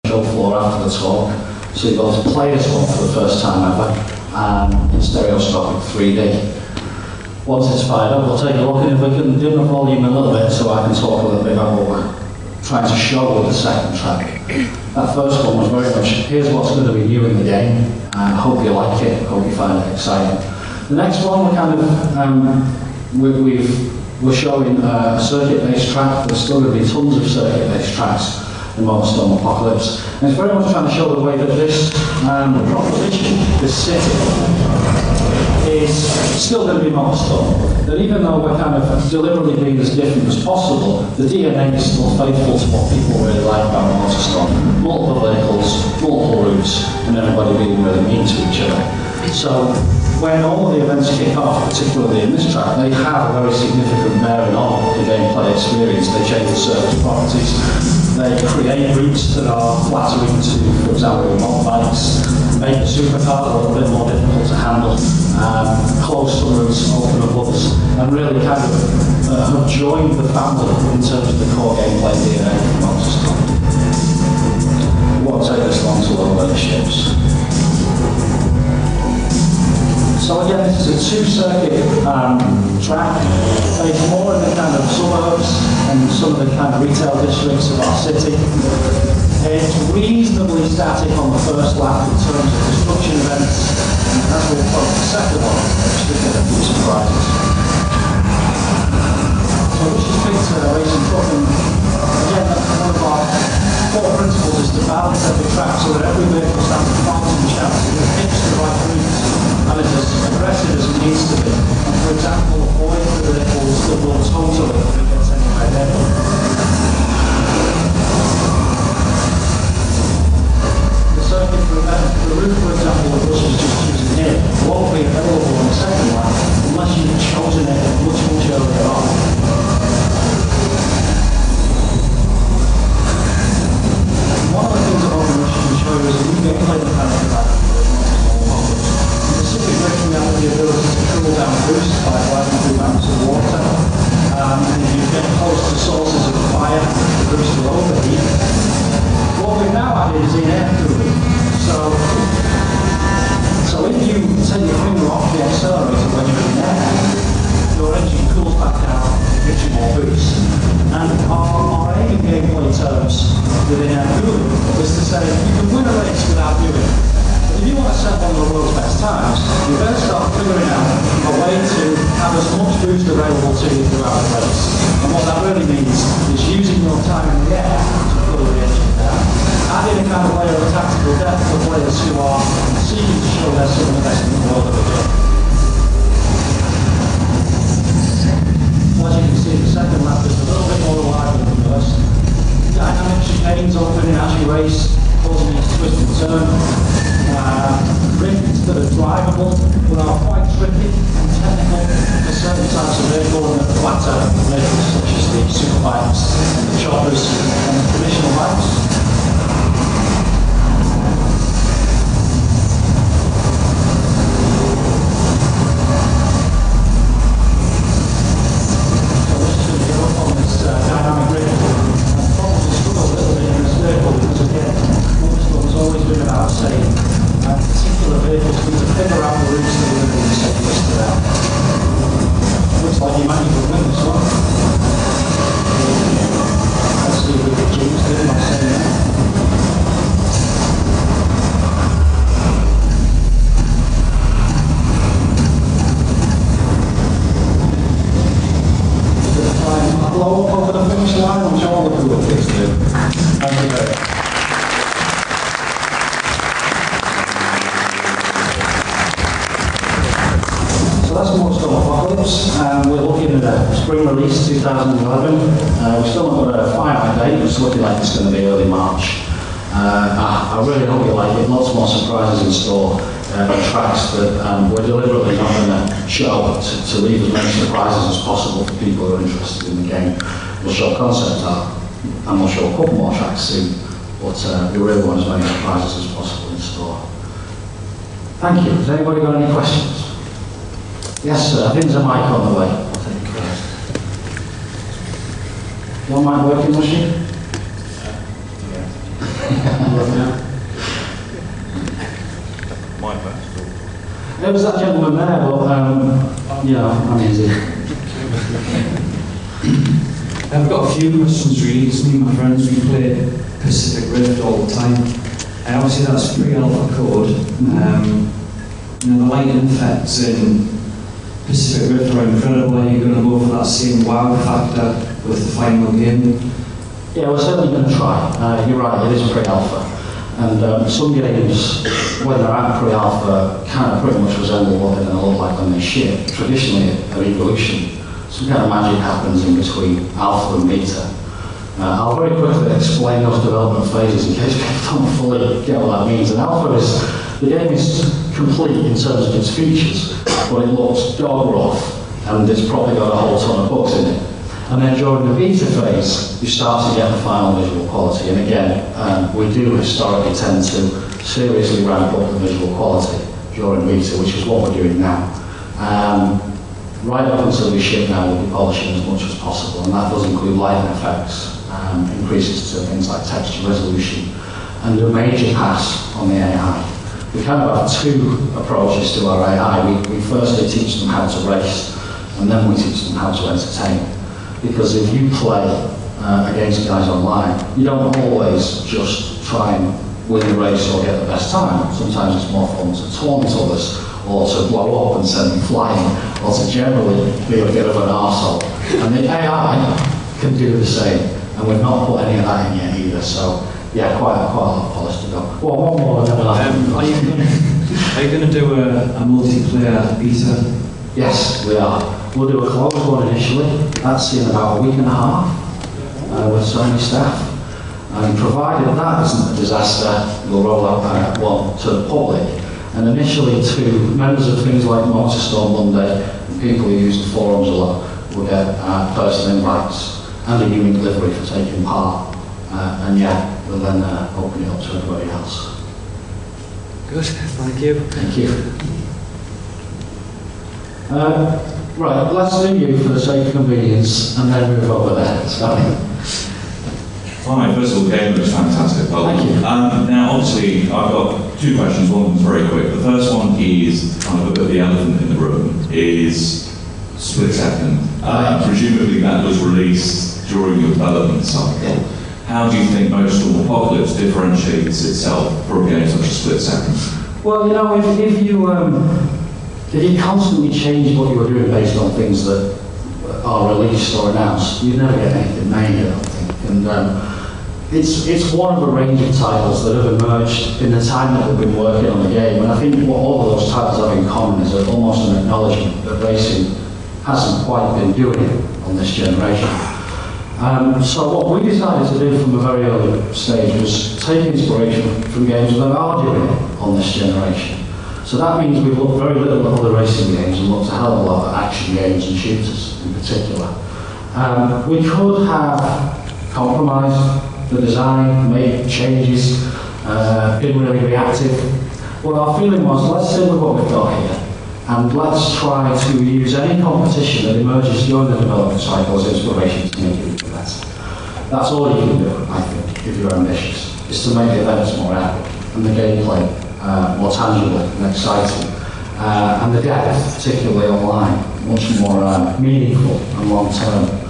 show floor after the talk. So you've got players one for the first time ever, in stereoscopic 3D. Once it's fired up, we'll take a look, and if we can dim the volume a little bit so I can talk a little bit about what we're trying to show with the second track. That first one was very much, here's what's going to be new in the game, and I hope you like it, hope you find it exciting. The next one, we're kind of, we're showing a circuit-based track. There's still going to be tons of circuit-based tracks in Motorstorm Apocalypse. And it's very much trying to show the way that this proposition, this city, is still going to be Motorstorm. That even though we're kind of deliberately being as different as possible, the DNA is still faithful to what people really like about Motorstorm. Multiple vehicles, multiple routes, and everybody being really mean to each other. So when all of the events kick off, particularly in this track, they have a very significant bearing on the gameplay experience. They change the surface properties. They create routes that are flattering to, for example, mountain bikes, make the supercar a little bit more difficult to handle, close some routes, open up others, and really kind of have joined the family in terms of the core gameplay DNA of Motorstorm. It won't take this long to learn where the ships. So again, this is a two-circuit track, based more in the kind of suburbs and some of the kind of retail districts of our city. It's reasonably static on the first lap in terms of destruction events, and as we approach the second one, we should get a few surprises. So we should pick racing truck, and again, that's one of our core principles, is to balance every track so that every vehicle stands to fight and shout, so it hits the right routes, and it's as aggressive as it needs to be. And for example, avoid the vehicles that will total it if it gets anywhere near them. The circuit for the route, for example, that Russ was just choosing here, won't be available on the second lap unless you've chosen it much, much earlier on. One of the things about the Rush can show you is a new gameplay mechanic about we have the ability to cool down boosts by gliding through mountains of water. And if you get close to sources of fire, the boost will overheat. What we've now added is in-air cooling. So if you take your finger off the accelerator when you're in air, your engine cools back down and gives you more boost. And our aim in gameplay terms with in-air cooling is to say you can win a race without doing it. If you want to set one of the world's best times, you better start figuring out a way to have as much boost available to you throughout the race. And what that really means is using your time in the air to pull the engine down. Adding a kind of layer of tactical depth for players who are seeking to show they're some of the best in the world at the game. As you can see, the second lap is a little bit more reliable than the first. Dynamic chicanes opening as you race, causing it to twist and turn. Rings that are drivable, but are quite tricky and technical for certain types of vehicle, and the flatter vehicles such as the superbikes, and the choppers, and the traditional bikes. So this is going to go up on this dynamic rig, and probably struggle a little bit in this vehicle because again, Motorstorm has always been about saying particular vehicles need to figure out the routes that we're going to set listed out. Looks like you might need to win this one. Let's see if we can choose it by saying that. I'll blow up over the finish line, which all the cool kids do. Thank you very much. That's Motorstorm Apocalypse. We're looking at a spring release 2011. We've still not got a finite date, it's looking like it's going to be early March. I really hope you like it. Lots more surprises in store. Tracks that we're deliberately not going to show to leave as many surprises as possible for people who are interested in the game. We'll show concept art and we'll show a couple more tracks soon, but we really want as many surprises as possible in store. Thank you. Has anybody got any questions? Yes, sir. I think there's a mic on the way. I'll take it first. One mic working, machine? Yeah. My first. It was that gentleman there, but I'm easy. I've got a few questions really. It's me and my friends, we play Pacific Rift all the time. Obviously that's pre-alpha code. The lighting effects in Pacific Rift are incredible. Are you going to go for that same wow factor with the final game? Yeah, we're certainly going to try. You're right, it is pre-alpha. And some games, when they're at pre-alpha, kind of pretty much resemble what they're going to look like when they ship. Traditionally, at Evolution, some kind of magic happens in between alpha and beta. I'll very quickly explain those development phases in case people don't fully get what that means. And alpha is, the game is complete in terms of its features, but it looks dog rough, and it's probably got a whole ton of bugs in it. And then during the beta phase, you start to get the final visual quality. And again, we do historically tend to seriously ramp up the visual quality during beta, which is what we're doing now. Right up until we ship now, we'll be polishing as much as possible, and that does include lighting effects, increases to things like texture resolution, and a major pass on the AI. We kind of have two approaches to our AI. We firstly teach them how to race, and then we teach them how to entertain. Because if you play against guys online, you don't always just try and win the race or get the best time. Sometimes it's more fun to taunt others, or to blow up and send them flying, or to generally be a bit of an arsehole. And the AI can do the same, and we've not put any of that in yet either, so yeah, quite a lot of polish to go. Well, one more and then we'll have Are you going to do a multiplayer beta? Yes, we are. We'll do a closed one initially. That's in about a week and a half with so many staff. And provided that isn't a disaster, we'll roll out one to the public. And initially to members of things like Motorstorm Monday, and people who use the forums a lot, will get personal invites and a unique livery for taking part. And yeah, we'll then open it up to everybody else. Good, thank you. Thank you. Right, let's do you for the sake of convenience, and then move over there. Sorry. Hi, first of all, game looks fantastic. Thank you. Now, obviously, I've got two questions. One of them's very quick. The first one is kind of a bit of the elephant in the room, is split second. Presumably that was released during your development cycle. Yeah. How do you think Motorstorm Apocalypse differentiates itself from a game such as Split Second? Well, you know, if you constantly change what you were doing based on things that are released or announced, you'd never get anything made, I don't think. And it's one of a range of titles that have emerged in the time that we've been working on the game. And I think what all of those titles have in common is almost an acknowledgement that racing hasn't quite been doing it on this generation. So what we decided to do from a very early stage was take inspiration from games that are doing it on this generation. So that means we've looked very little at other racing games and looked a hell of a lot at action games and shooters in particular. We could have compromised the design, made changes, been really reactive. Well, our feeling was, let's stick with what we've got here, and let's try to use any competition that emerges during the development cycle as inspiration to make it better. That's all you can do, I think, if you're ambitious, is to make the events more epic and the gameplay more tangible and exciting, and the depth, particularly online, much more meaningful and long-term.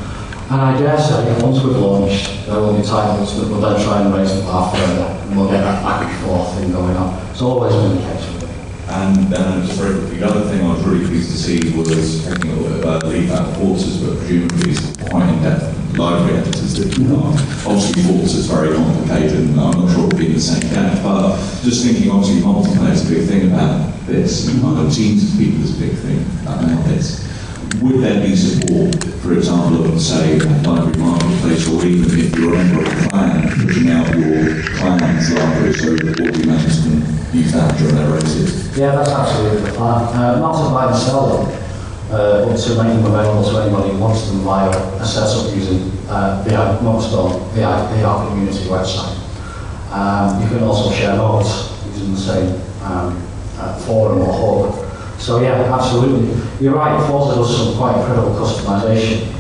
And I dare say, once we've launched, there will be titles that will then try and raise the bar further, and we'll get that back and forth thing going on. It's always been the case with me. And just very quickly, the other thing I was really pleased to see was taking a little bit of a leap out of Forces, but presumably it's quite in-depth library editors that you are. Obviously, Forces is very complicated, and I'm not sure it will be in the same depth, but just thinking, obviously, multiplayer is a big thing about this, and kind of teams of people is a big thing about this. Would there be support, for example, of, say, library marketplace, or even if you're a member of a clan, pushing out your clan's library so that all the members can use that during their races? Yeah, that's absolutely the plan. Not to buy and sell them, but to make them available to anybody who wants them via a setup using the Motorstorm, the PR community website. You can also share notes using the same forum or hub. So yeah, absolutely. You're right, Forza does some quite incredible customization.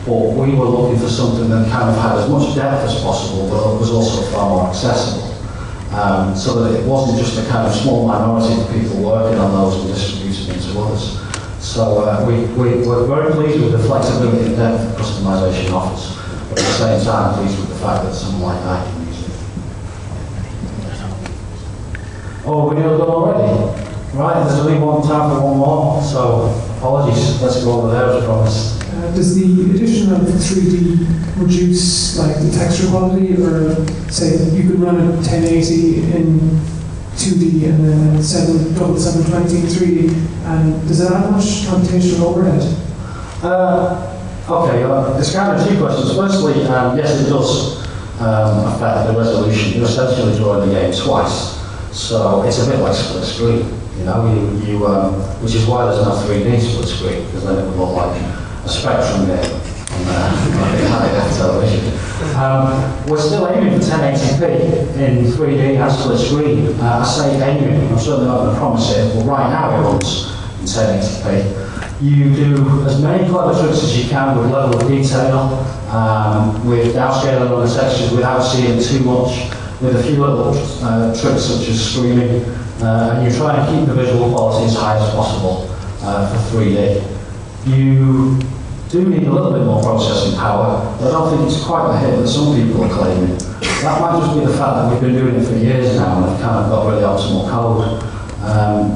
but we were looking for something that kind of had as much depth as possible, but was also far more accessible. So that it wasn't just a kind of small minority of people working on those and distributing them to others. So we're very pleased with the flexibility and depth that customization offers, but at the same time pleased with the fact that someone like I can use it. Oh, we're nearly done already? Right, there's only one time for one more, so apologies, let's go over there as promised. Does the addition of 3D reduce like the texture quality, or say you could run a 1080 in 2D and then double 720 in 3D, and does that have much computational overhead? Okay, it's kind of two questions. Firstly, yes, it does affect the resolution. You're essentially drawing the game twice, so it's a bit like split screen. You know, which is why there's no 3D split screen, because then it would look like a Spectrum game on a high-def television. We're still aiming for 1080p in 3D and split screen. I say aiming, I'm certainly not going to promise it, but right now it runs in 1080p. You do as many clever tricks as you can with level of detail, with downscaling on the textures without seeing too much, with a few little tricks such as screaming, and you try and keep the visual quality as high as possible for 3D. You do need a little bit more processing power, but I don't think it's quite the hit that some people are claiming. That might just be the fact that we've been doing it for years now and have kind of got really optimal code.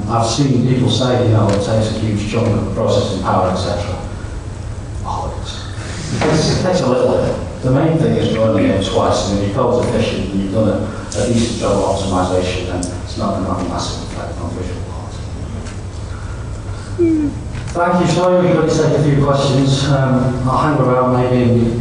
I've seen people say, you know, it takes a huge chunk of processing power, etc. Oh, it takes a little bit. The main thing is running the game twice, and if your code's efficient and you've done a decent job of optimization, then it's not going to have a massive effect on visual quality. Thank you. Sorry, we're going to take a few questions. I'll hang around maybe